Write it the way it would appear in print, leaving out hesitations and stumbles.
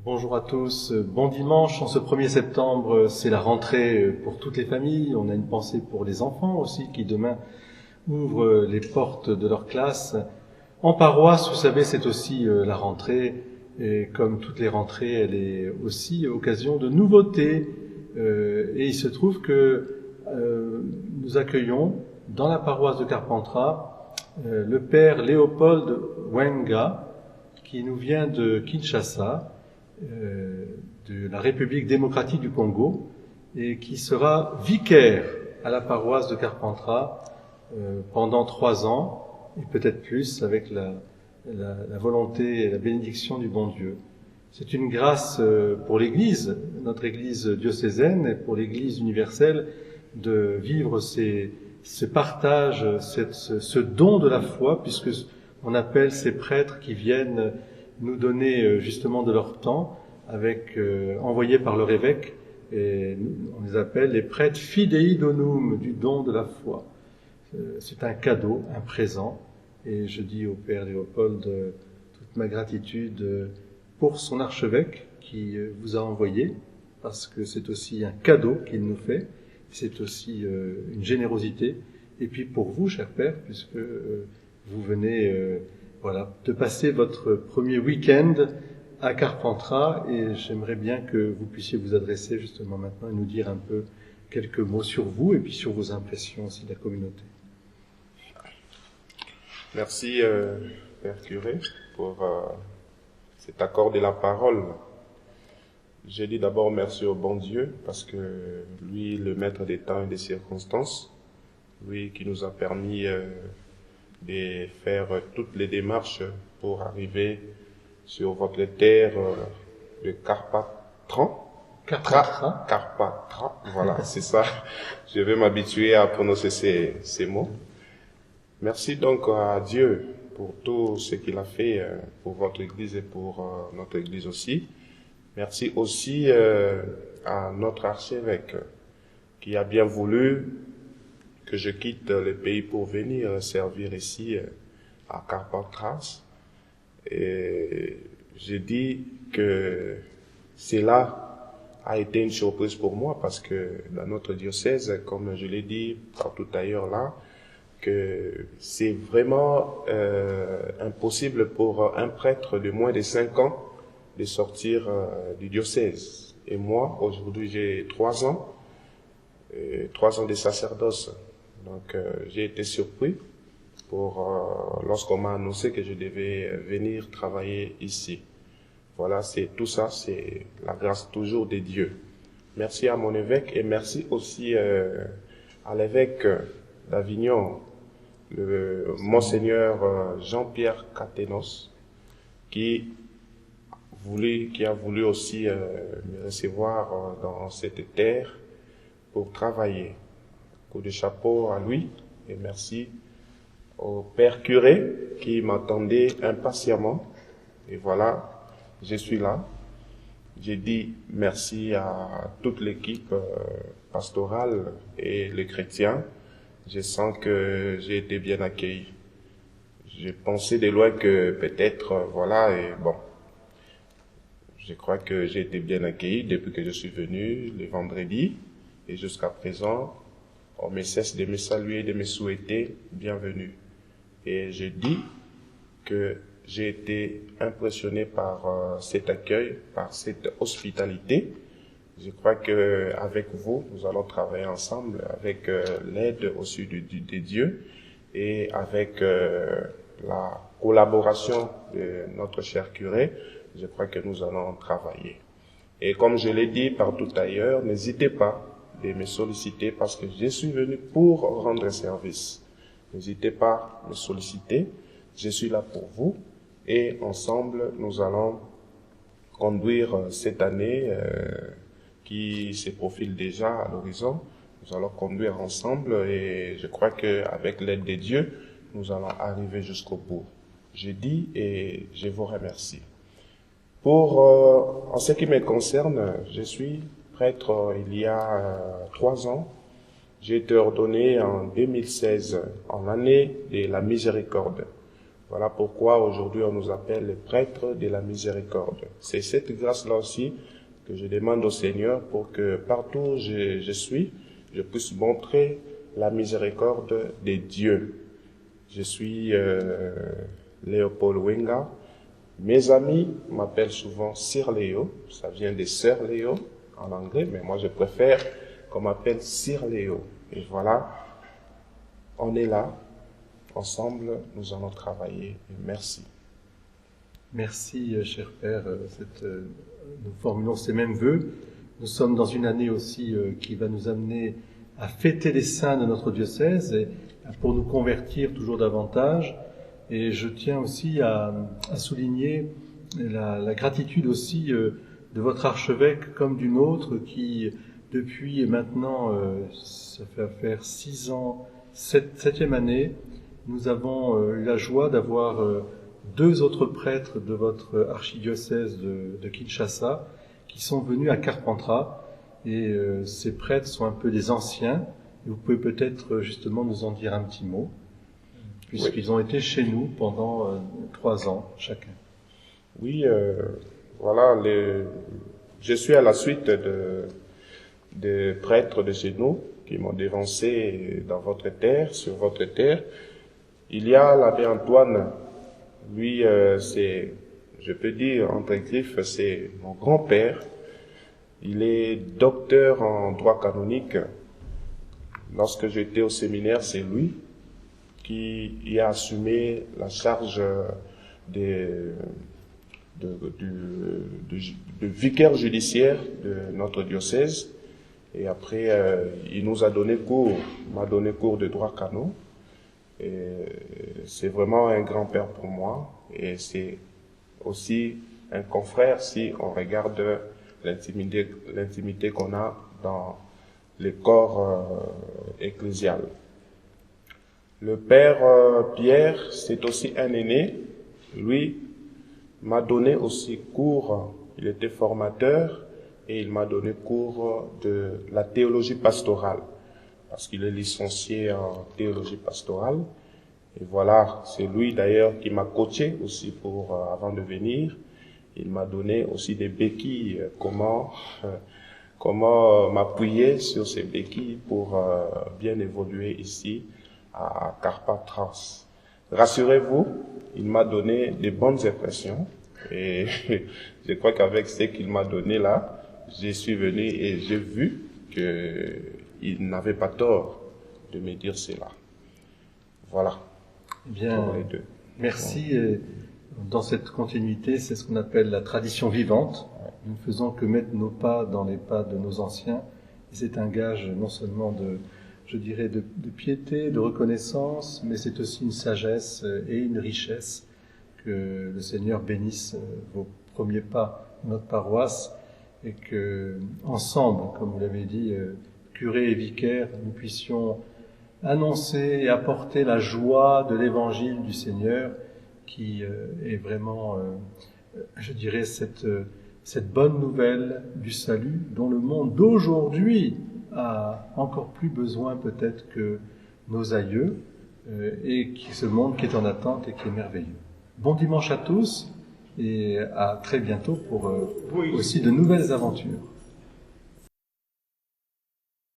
Bonjour à tous, bon dimanche. En ce 1er septembre, c'est la rentrée pour toutes les familles. On a une pensée pour les enfants aussi qui demain ouvrent les portes de leur classe. En paroisse, vous savez, c'est aussi la rentrée. Et comme toutes les rentrées, elle est aussi occasion de nouveautés. Et il se trouve que nous accueillons dans la paroisse de Carpentras le père Léopold Wenga qui nous vient de Kinshasa, de la République démocratique du Congo, et qui sera vicaire à la paroisse de Carpentras pendant 3 ans, et peut-être plus, avec la volonté et la bénédiction du bon Dieu. C'est une grâce pour l'Église, notre Église diocésaine, et pour l'Église universelle, de vivre ce partage, ce don de la foi, puisque on appelle ces prêtres qui viennent nous donner justement de leur temps, envoyés par leur évêque, et on les appelle les prêtres fidei donum, du don de la foi. C'est un cadeau, un présent, et je dis au Père Léopold toute ma gratitude pour son archevêque qui vous a envoyé, parce que c'est aussi un cadeau qu'il nous fait, c'est aussi une générosité, et puis pour vous, cher Père, puisque vous venez de passer votre premier week-end à Carpentras, et j'aimerais bien que vous puissiez vous adresser justement maintenant et nous dire un peu quelques mots sur vous et puis sur vos impressions aussi de la communauté. Merci, Père Curé, pour cet accord de la parole. J'ai dit d'abord merci au bon Dieu, parce que lui, le maître des temps et des circonstances, lui qui nous a permis de faire toutes les démarches pour arriver sur votre terre de Carpentras. Carpentras, voilà, c'est ça. Je vais m'habituer à prononcer ces mots. Merci donc à Dieu pour tout ce qu'il a fait pour votre Église et pour notre Église aussi. Merci aussi à notre archevêque qui a bien voulu que je quitte le pays pour venir servir ici à Carpentras. Et j'ai dit que cela a été une surprise pour moi parce que dans notre diocèse, comme je l'ai dit partout ailleurs là, que c'est vraiment impossible pour un prêtre de moins de 5 ans de sortir du diocèse. Et moi, aujourd'hui, j'ai 3 ans, 3 ans de sacerdoce. Donc, j'ai été surpris lorsqu'on m'a annoncé que je devais venir travailler ici. Voilà, tout ça, c'est la grâce toujours de Dieu. Merci à mon évêque et merci aussi à l'évêque d'Avignon, le Monseigneur Jean-Pierre Caténos, qui a voulu aussi me recevoir dans cette terre pour travailler. Coup de chapeau à lui et merci au Père Curé qui m'attendait impatiemment. Et voilà, je suis là. J'ai dit merci à toute l'équipe pastorale et les chrétiens. Je sens que j'ai été bien accueilli. J'ai pensé de loin que peut-être, et bon. Je crois que j'ai été bien accueilli depuis que je suis venu le vendredi. Et jusqu'à présent, on ne cesse de me saluer, de me souhaiter bienvenue. Et je dis que j'ai été impressionné par cet accueil, par cette hospitalité. Je crois que avec vous, nous allons travailler ensemble avec l'aide aussi de Dieu et avec la collaboration de notre cher curé. Je crois que nous allons travailler. Et comme je l'ai dit partout ailleurs, n'hésitez pas de me solliciter parce que je suis venu pour rendre service. N'hésitez pas à me solliciter. Je suis là pour vous. Et ensemble, nous allons conduire cette année qui se profile déjà à l'horizon. Nous allons conduire ensemble et je crois qu'avec l'aide de Dieu, nous allons arriver jusqu'au bout. Je dis et je vous remercie. En ce qui me concerne, je suis prêtre il y a 3 ans. J'ai été ordonné en 2016, en l'année de la miséricorde. Voilà pourquoi aujourd'hui on nous appelle les prêtres de la miséricorde. C'est cette grâce-là aussi que je demande au Seigneur pour que partout où je suis, je puisse montrer la miséricorde de Dieu. Je suis Léopold Wenga. Mes amis m'appellent souvent Sir Léo. Ça vient de Sœur Léo en anglais, mais moi je préfère qu'on m'appelle Sir Léo. Et voilà, on est là. Ensemble, nous allons travailler. Et merci. Merci, cher Père. Nous formulons ces mêmes vœux. Nous sommes dans une année aussi qui va nous amener à fêter les saints de notre diocèse et pour nous convertir toujours davantage. Et je tiens aussi à souligner la gratitude aussi de votre archevêque comme du nôtre qui, depuis maintenant, ça fait faire 6 ans, 7e année, nous avons eu la joie d'avoir 2 autres prêtres de votre archidiocèse de Kinshasa qui sont venus à Carpentras. Et ces prêtres sont un peu des anciens. Et vous pouvez peut-être justement nous en dire un petit mot, puisqu'ils ont été chez nous pendant 3 ans chacun. Oui, voilà, je suis à la suite des prêtres de chez nous qui m'ont dévancé dans votre terre, sur votre terre. Il y a l'abbé Antoine, lui, je peux dire, entre griffes, c'est mon grand-père. Il est docteur en droit canonique. Lorsque j'étais au séminaire, c'est lui qui y a assumé la charge de vicaire judiciaire de notre diocèse. Et après, il nous a donné cours, m'a donné cours de droit canon. Et c'est vraiment un grand-père pour moi. Et c'est aussi un confrère si on regarde l'intimité qu'on a dans les corps ecclésial. Le père Pierre, c'est aussi un aîné. Lui m'a donné aussi cours, il était formateur et il m'a donné cours de la théologie pastorale, parce qu'il est licencié en théologie pastorale. Et voilà, c'est lui d'ailleurs qui m'a coaché aussi avant de venir. Il m'a donné aussi des béquilles, comment m'appuyer sur ces béquilles pour bien évoluer ici à Carpentras. Rassurez-vous, il m'a donné des bonnes impressions et je crois qu'avec ce qu'il m'a donné là, je suis venu et j'ai vu qu'il n'avait pas tort de me dire cela. Voilà. Bien, pour les 2. Merci. Dans cette continuité, c'est ce qu'on appelle la tradition vivante. Nous ne faisons que mettre nos pas dans les pas de nos anciens. Et c'est un gage non seulement de piété, de reconnaissance, mais c'est aussi une sagesse et une richesse. Que le Seigneur bénisse vos premiers pas dans notre paroisse et que, ensemble, comme vous l'avez dit, curé et vicaire, nous puissions annoncer et apporter la joie de l'évangile du Seigneur qui est vraiment, cette bonne nouvelle du salut dont le monde d'aujourd'hui a encore plus besoin peut-être que nos aïeux et ce monde qui est en attente et qui est merveilleux. Bon dimanche à tous et à très bientôt pour aussi de nouvelles aventures.